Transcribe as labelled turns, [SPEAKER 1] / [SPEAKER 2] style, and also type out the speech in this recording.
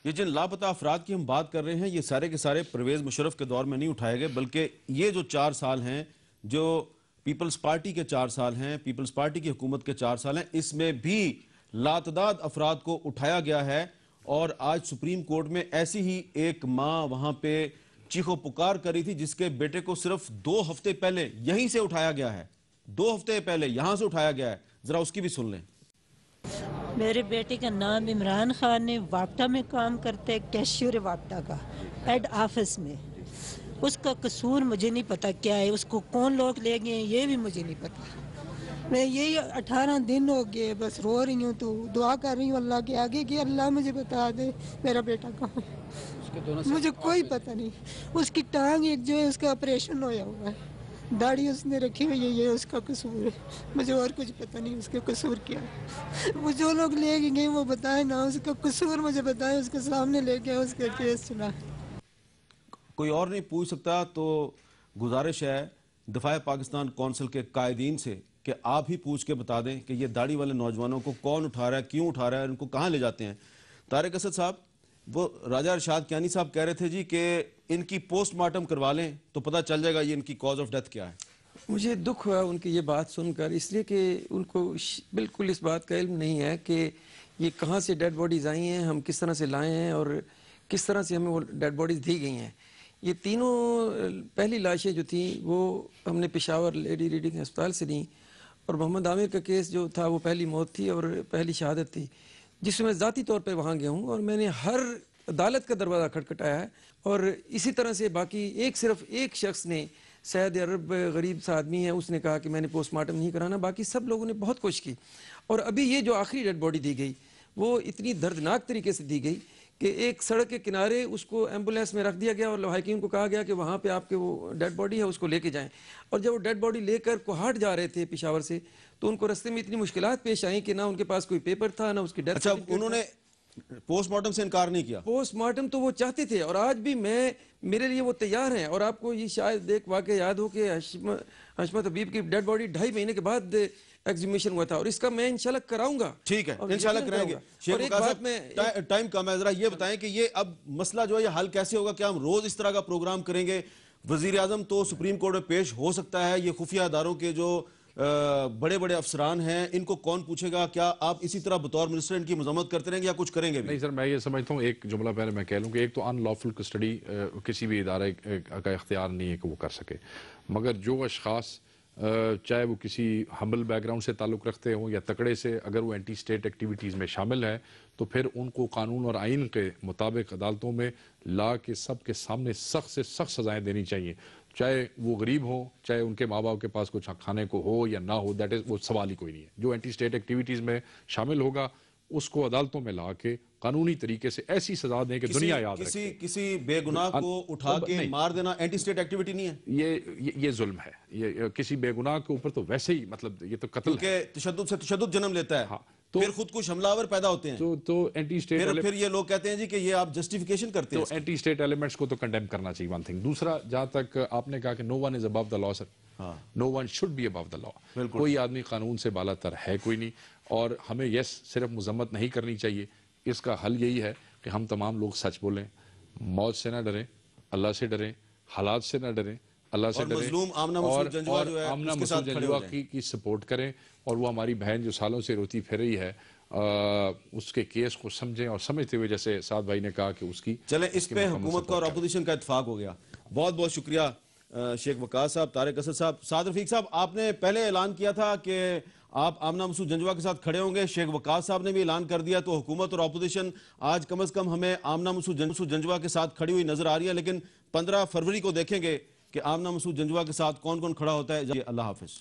[SPEAKER 1] یہ جن لاپتہ افراد کی ہم بات کر رہے ہیں یہ سارے کے سارے پرویز مشرف کے دور میں نہیں اٹھائے گئے، بلکہ یہ جو 4 سال ہیں جو پیپلز پارٹی کے 4 سال ہیں، پیپلز پارٹی کی حکومت کے 4 سال ہیں، اس میں بھی لاتعداد افراد کو اٹھایا گیا ہے۔ اور آج سپریم کورٹ میں ایسی ہی ایک ماں وہاں پہ چیخ و پکار کری تھی جس کے بیٹے کو صرف 2 ہفتے پہلے یہیں سے اٹھایا گیا ہے، 2 ہفتے پہلے یہاں سے اٹھایا گیا ہے، ذرا اس کی بھی سن لیں۔
[SPEAKER 2] میرے بیٹے کا نام عمران خان ہے، واپٹا میں کام کرتے ہے، کیشیور واپٹا کا ہیڈ آفس میں۔ اس کا قصور مجھے نہیں پتا کیا ہے، اس کو کون لوگ لے گئے ہیں یہ بھی مجھے نہیں پتا۔ میں یہی 18 دن ہو گئے بس رو رہی ہوں، تو دعا کر رہی ہوں اللہ کے آگے کہ اللہ مجھے بتا دے میرا بیٹا کہاں ہے۔ مجھے کوئی پتہ نہیں۔ اس کی ٹانگ ایک جو ہے اس کا آپریشن ہویا ہوا ہے، داڑھی اس نے رکھی ہوئی ہے، یہ اس کا قصور ہے۔ مجھے اور کچھ پتہ نہیں اس کا قصور کیا ہے۔ وہ جو لوگ لے کے گئے وہ بتائیں نا، اس کا قصور مجھے بتائیں، اس کے سامنے لے کے اس کا کیس چلا۔
[SPEAKER 1] کوئی اور نہیں پوچھ سکتا، تو گزارش ہے دفاع پاکستان کونسل کے قائدین سے کہ آپ ہی پوچھ کے بتا دیں کہ یہ داڑھی والے نوجوانوں کو کون اٹھا رہا ہے، کیوں اٹھا رہا ہے، ان کو کہاں لے جاتے ہیں۔ طارق اسد صاحب، وہ راجہ ارشاد کیانی صاحب کہہ رہے تھے جی کہ ان کی پوسٹ مارٹم کروا لیں تو پتہ چل جائے گا یہ ان کی کاز آف ڈیتھ کیا ہے۔
[SPEAKER 3] مجھے دکھ ہوا ان کی یہ بات سن کر، اس لیے کہ ان کو بالکل اس بات کا علم نہیں ہے کہ یہ کہاں سے ڈیڈ باڈیز آئی ہیں، ہم کس طرح سے لائے ہیں اور کس طرح سے ہمیں وہ ڈیڈ باڈیز دی گئی ہیں۔ یہ تینوں پہلی لاشیں جو تھیں وہ ہم نے پشاور لیڈی ریڈنگ ہسپتال سے لیں، اور محمد عامر کا کیس جو تھا وہ پہلی موت تھی اور پہلی شہادت تھی، جس میں ذاتی طور پہ وہاں گیا ہوں اور میں نے ہر عدالت کا دروازہ کھٹکھٹایا ہے۔ اور اسی طرح سے باقی صرف ایک شخص نے، سید عرب غریب سا آدمی ہے، اس نے کہا کہ میں نے پوسٹ مارٹم نہیں کرانا، باقی سب لوگوں نے بہت کوشش کی۔ اور ابھی یہ جو آخری ڈیڈ باڈی دی گئی وہ اتنی دردناک طریقے سے دی گئی کہ ایک سڑک کے کنارے اس کو ایمبولینس میں رکھ دیا گیا اور لوحاقین کو کہا گیا کہ وہاں پہ آپ کے وہ ڈیڈ باڈی ہے اس کو لے کے جائیں۔ اور جب وہ ڈیڈ باڈی لے کر کوہاٹ جا رہے تھے پشاور سے، تو ان کو رستے میں اتنی مشکلات پیش آئیں کہ نہ ان کے پاس کوئی پیپر تھا، نہ اس کی ڈیتھ سرٹیفکیٹ تھا۔
[SPEAKER 1] انہوں نے پوسٹ مارٹم سے انکار نہیں کیا؟
[SPEAKER 3] پوسٹ مارٹم تو وہ چاہتے تھے، اور آج بھی میرے لیے وہ تیار ہیں۔ اور آپ کو یہ شاید ایک واقعہ یاد ہو کہ حشمت حبیب کی ڈیڈ باڈی 2.5 مہینے کے بعد ایگزیمیشن ہوا تھا، اور اس کا میں انشاءاللہ کراؤں گا۔
[SPEAKER 1] ٹھیک ہے، انشاءاللہ کرائیں گے۔ شیخ وقاص صاحب، ٹائم کم ہے، ذرا یہ بتائیں کہ یہ اب مسئلہ جو ہے یہ حل کیسے ہوگا؟ کیا ہم روز اس طرح کا پروگرام کریں گے؟ وزیر اعظم تو سپریم کورٹ میں پیش ہو سکتا ہے، یہ خفیہ اداروں کے جو بڑے بڑے افسران ہیں ان کو کون پوچھے گا؟ کیا آپ اسی طرح بطور منسٹر ان کی مذمت کرتے رہیں گے یا کچھ کریں گے بھی؟
[SPEAKER 4] نہیں سر، میں یہ سمجھتا ہوں ایک جملہ پہلے میں کہہ لوں کہ ایک تو ان لافل کسٹڈی کسی بھی ادارے کا اختیار نہیں ہے کہ وہ کر سکے، مگر جو اشخاص چاہے وہ کسی ہمبل بیک گراؤنڈ سے تعلق رکھتے ہوں یا تکڑے سے، اگر وہ اینٹی اسٹیٹ ایکٹیویٹیز میں شامل ہیں تو پھر ان کو قانون اور آئین کے مطابق عدالتوں میں لا کے سب کے سامنے سخت سے سخت سزائیں دینی چاہیے، چاہے وہ غریب ہوں، چاہے ان کے ماں باپ کے پاس کچھ کھانے کو ہو یا نہ ہو، وہ سوال ہی کوئی نہیں ہے۔ جو اینٹی اسٹیٹ ایکٹیویٹیز میں شامل ہوگا اس کو عدالتوں میں لا کے قانونی طریقے سے ایسی سزا دیں کہ دنیا یاد رکھے۔
[SPEAKER 1] کسی بے گناہ کو اٹھا کے مار دینا اینٹی اسٹیٹ ایکٹیویٹی نہیں ہے؟
[SPEAKER 4] یہ ظلم ہے، یہ کسی بے گناہ کے اوپر تو ویسے ہی مطلب یہ تو قتل ہے،
[SPEAKER 1] کیونکہ تشدد سے تشدد جنم لیتا ہے، پھر خود کچھ حملہ آور پیدا ہوتے ہیں،
[SPEAKER 4] تو اینٹی اسٹیٹ
[SPEAKER 1] پھر یہ لوگ کہتے ہیں جی کہ یہ آپ جسٹیفیکیشن کرتے ہیں۔
[SPEAKER 4] تو اینٹی اسٹیٹ ایلیمنٹس کو تو کنڈیم کرنا چاہیے، ون تھنگ۔ دوسرا، جہاں تک آپ نے کہا کہ no one is above the law, sir no one should be above the law, کوئی آدمی قانون سے بالا تر ہے کوئی نہیں، اور ہمیں صرف مذمت نہیں کرنی چاہیے، اس کا حل یہی ہے کہ ہم تمام لوگ سچ بولیں، موت سے نہ ڈریں، اللہ سے ڈریں، حالات سے نہ ڈریں، اللہ سے ڈریں، اور آمنہ مسعود جنجوا کی سپورٹ کریں، اور وہ ہماری بہن جو سالوں سے روتی پھر رہی ہے اس کے کیس کو سمجھیں، اور سمجھتے ہوئے جیسے سعد بھائی نے کہا کہ اس کی
[SPEAKER 1] چلیں اس پہ حکومت کا اور اپوزیشن کا اتفاق ہو گیا۔ بہت بہت شکریہ شیخ وقاص صاحب، طارق اسد صاحب۔ سعد رفیق صاحب، آپ نے پہلے اعلان کیا تھا کہ آپ آمنہ مسعود جنجوا کے ساتھ کھڑے ہوں گے، شیخ وقاص صاحب نے بھی اعلان کر دیا، تو حکومت اور اپوزیشن آج کم از کم ہمیں آمنہ مسعود جنجوا کے ساتھ کھڑی ہوئی نظر آ رہی ہے، لیکن 15 فروری کو دیکھیں گے کہ آمنہ مسعود جنجوا کے ساتھ کون کون کھڑا ہوتا ہے۔ اللہ حافظ۔